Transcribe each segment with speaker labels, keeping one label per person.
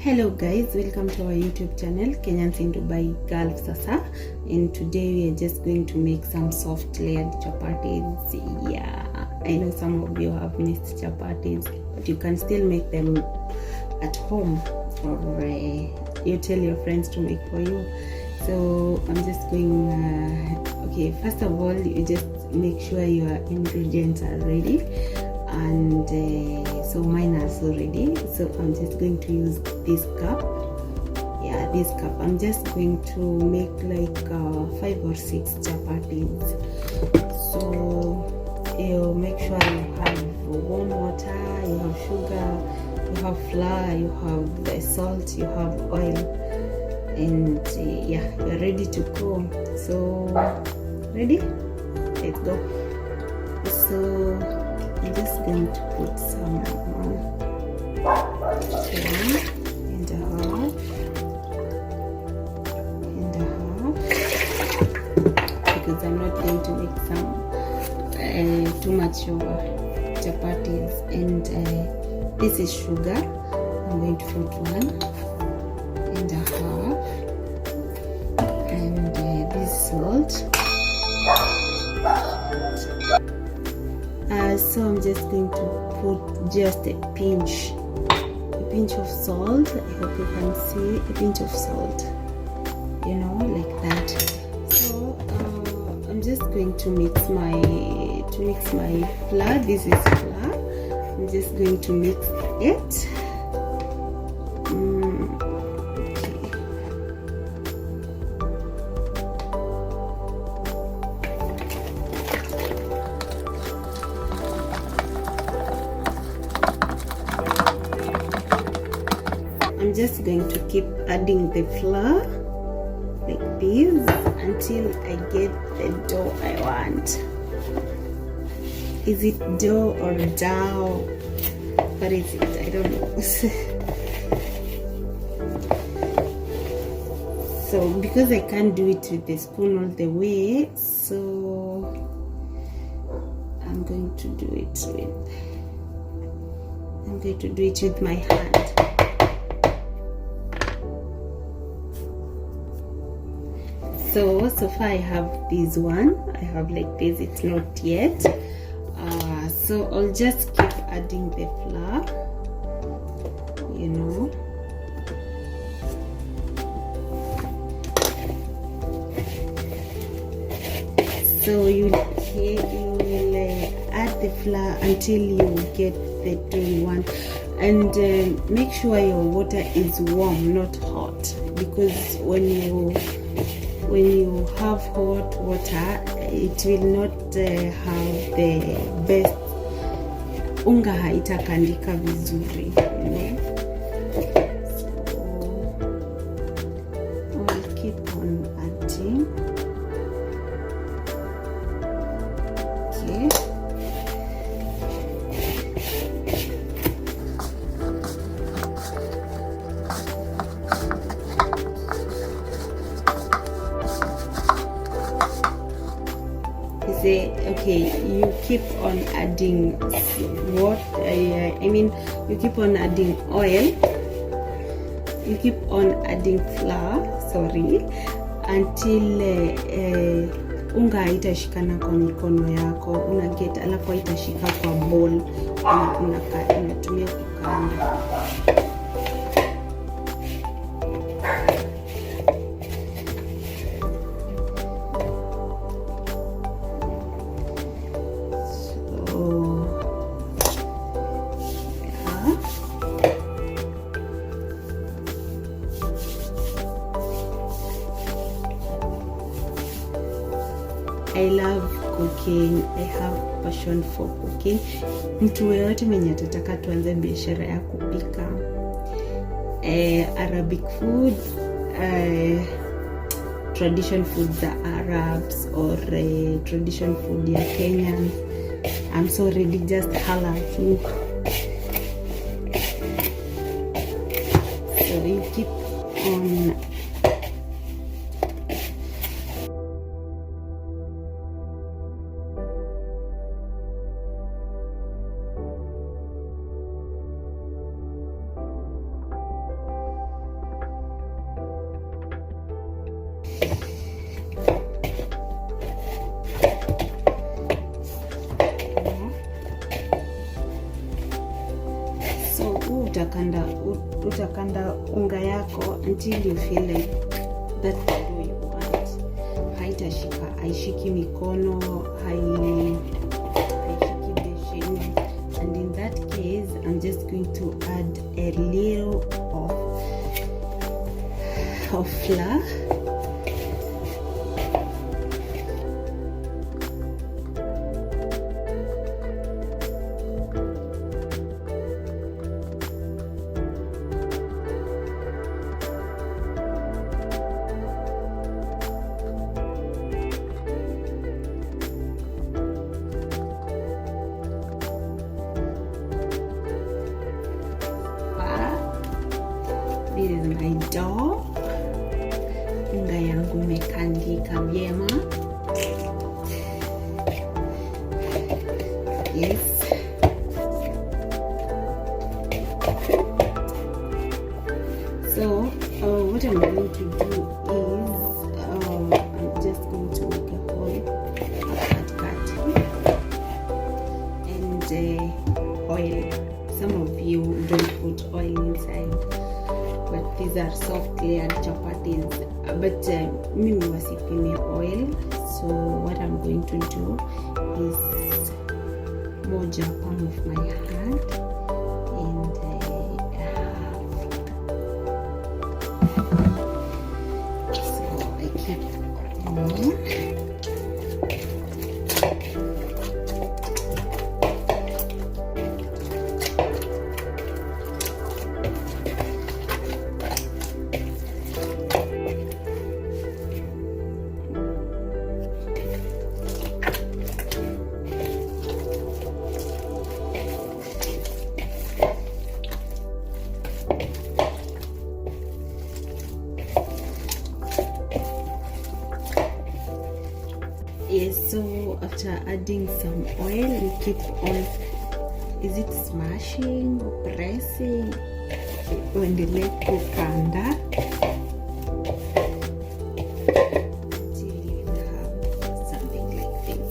Speaker 1: Hello guys, welcome to our YouTube channel Kenyans in Dubai Gulf Sasa, and today we are just going to make some soft layered chapatis. Yeah, I know some of you have missed chapatis, but you can still make them at home, or you tell your friends to make for you. So I'm just going okay, first of all, you just make sure your ingredients are ready, and so mine are so ready. So I'm just going to use this cup. Yeah, this cup. I'm just going to make like 5 or 6 chapatis. So you make sure you have warm water, you have sugar, you have flour, you have the salt, you have oil, and yeah, you're ready to go. So ready? Let's go. So I'm just going to put some 1 and a half, because I'm not going to make some too much of chapatis. And this is sugar. I'm going to put 1 and a half, and this salt. So I'm just going to put just a pinch of salt. I hope you can see a pinch of salt, you know, like that. So I'm just going to mix my flour. This is flour. I'm just going to mix it. I'm just going to keep adding the flour like this until I get the dough I want. Is it dough or dough? What is it? I don't know. So because I can't do it with the spoon all the way, so I'm going to do it with my hand. So far I have this one. I have like this. It's not yet. So I'll just keep adding the flour, you know. So you will add the flour until you get the dough you want, and make sure your water is warm, not hot, because when you have hot water, it will not have the best, unga haitakandika vizuri, you know. So I'll keep on adding. Okay. Okay, you keep on adding what you keep on adding oil, you keep on adding flour, until unga haitashikana kwa mikono yako, unaget, alafu haitashika kwa bowl, unatumia kukanda. I love cooking. I have passion for cooking. Mtu yeyote mwenye atataka tuanze biashara ya kupika Arabic food, tradition food za Arabs, or tradition food ya Kenyan, I'm so ready. Just holla at me. So you keep on utakanda unga yako until you feel like that's the dough you want. Haishiki mikono, haishiki besheni. And in that case, I'm just going to add a little of flour. This is my dough. Unga yangu imekandika vyema. Yes. So what I'm going to do is I'm just going to make a hole and oil. Some of you don't put oil inside, but these are soft layered chapatis. But mimi wasipime oil, so what I'm going to do is moja palm of my hand and so I keep on. Yes, so after adding some oil, we keep on, is it smashing or pressing? Uendelee kukanda until you have something like this.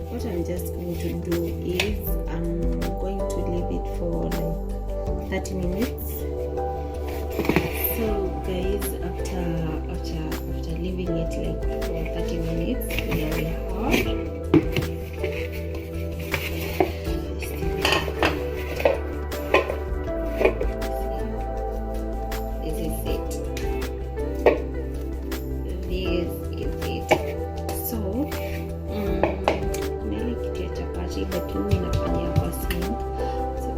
Speaker 1: What I'm just going to do is I'm going to leave it for like 30 minutes. So guys, after leaving it like for 30 minutes, here we are. This is it. So mimi kitu ya chapati lakini nafanyia kwa sink. So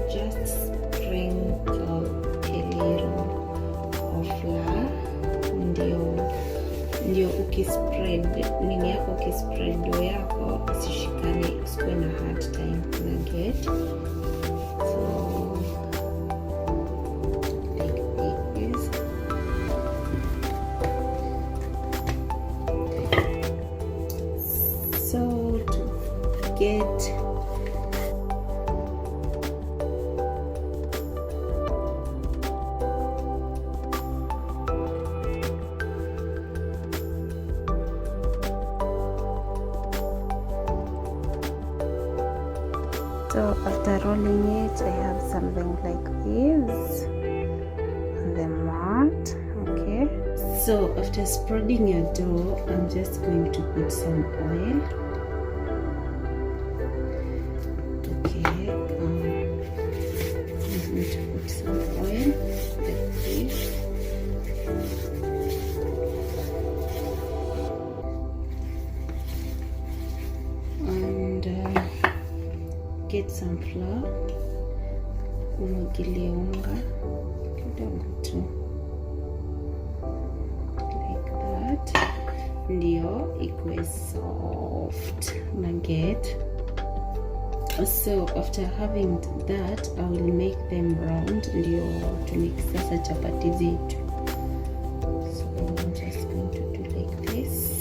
Speaker 1: just sprinkle a little of flour, ndio ukispread nini yako, ukispread dough yako isishikane, usikuwe na hard time na get. So like this. So to get So after rolling it, I have something like this on the mat. Okay. So after spreading your dough, I'm just going to put some oil. Okay. I'm going to put some oil like this. And get some flour, umwagilie unga kidogo tu like that, ndio ikuwe soft na get. So after having that, I will make them round ndio to make sasa chapati zetu. So I'm just going to do like this.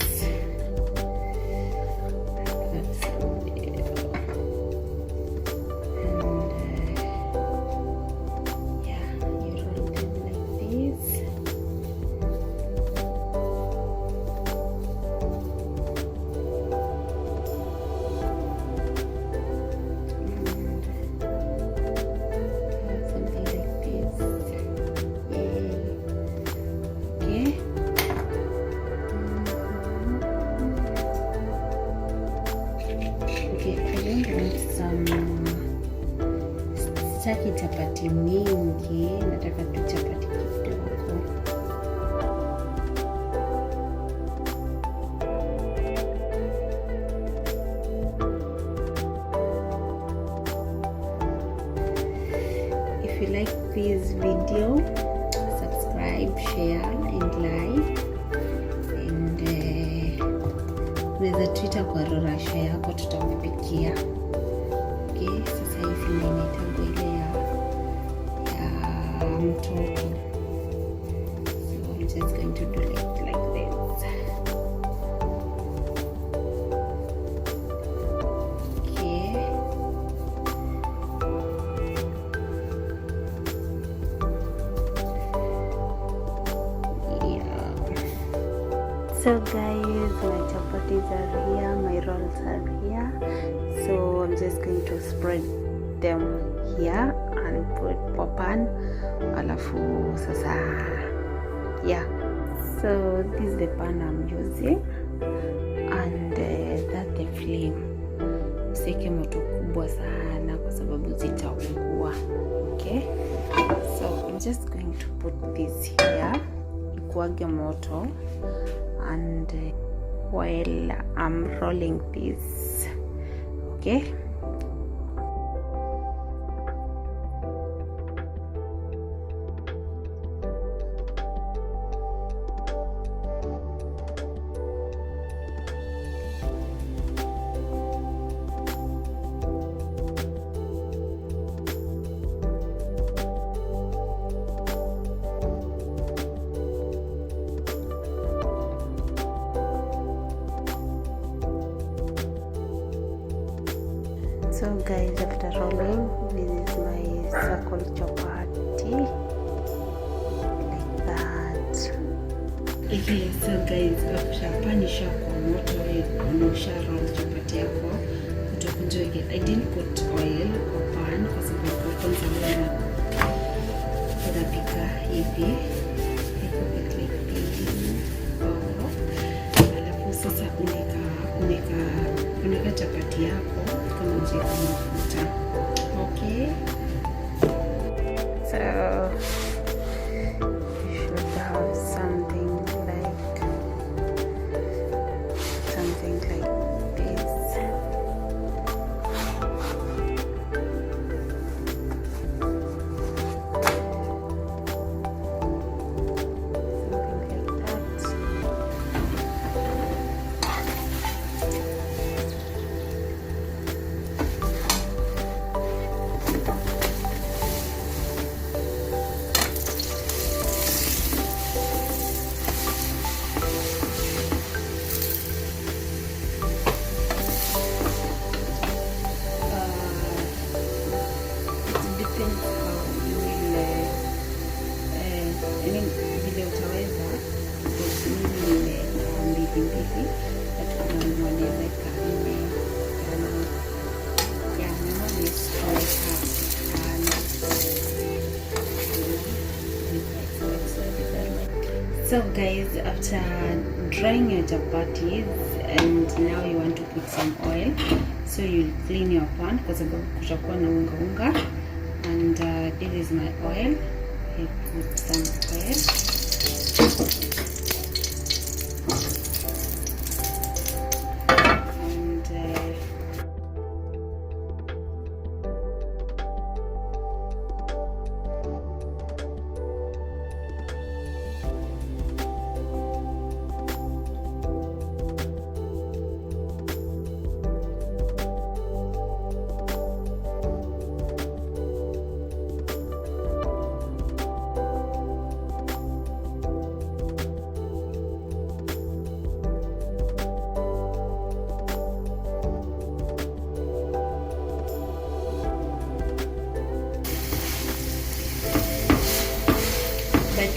Speaker 1: sitaki chapati mingi, nataka tu chapati kidogo. If you like this video, subscribe, share and like, and unaweza Twitter kwa rorasha yako, tutakupikia. Okay, sasa hivi ninaitangwa ile ya mtoto, so I'm just going to do it like this. Okay. So guys, my chapatis are here, my rolls are here. So I'm just going to spread them here and put pan. Alafu sasa, yeah. So this is the pan I'm using, and that's the flame. Useke moto kubwa sana kwa sababu zitaungua. Okay. So I'm just going to put this here. Ikuage moto. And while I'm rolling this, okay. So guys, after rolling, this is my circle chapati, like that. Okay, so guys, after panisha kwa moto, unasha roll chapati yako, utakunjoge. I didn't put oil kwa pan kwa sababu kwanza leo napika hivi. Alafu sasa unaweka chapati yako kama unaweka mafuta. Okay. So you should have something like this. Vile utaweza mbili katika mwanaweka So guys, after drying your chapatis and now you want to put some oil, so you clean your pan kwa sababu kutakuwa na unga and this is my oil. I put some oil.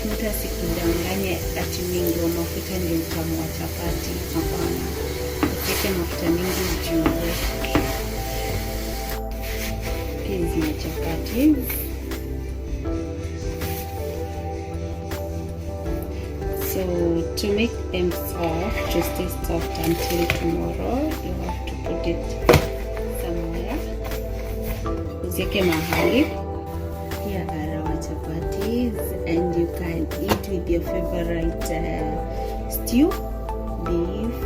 Speaker 1: Mtu asikudanganye ati mingi wa mafuta ndio utamu wa chapati. Hapana, usiweke mafuta mingi juu. Hizi ni chapati. So to make them soft, to stay soft until tomorrow, you have to put it somewhere. Usiweke mahali chapatis, and you can eat with your favorite stew, beef,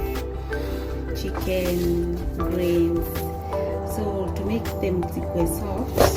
Speaker 1: chicken, grains. So to make them zikuwe soft,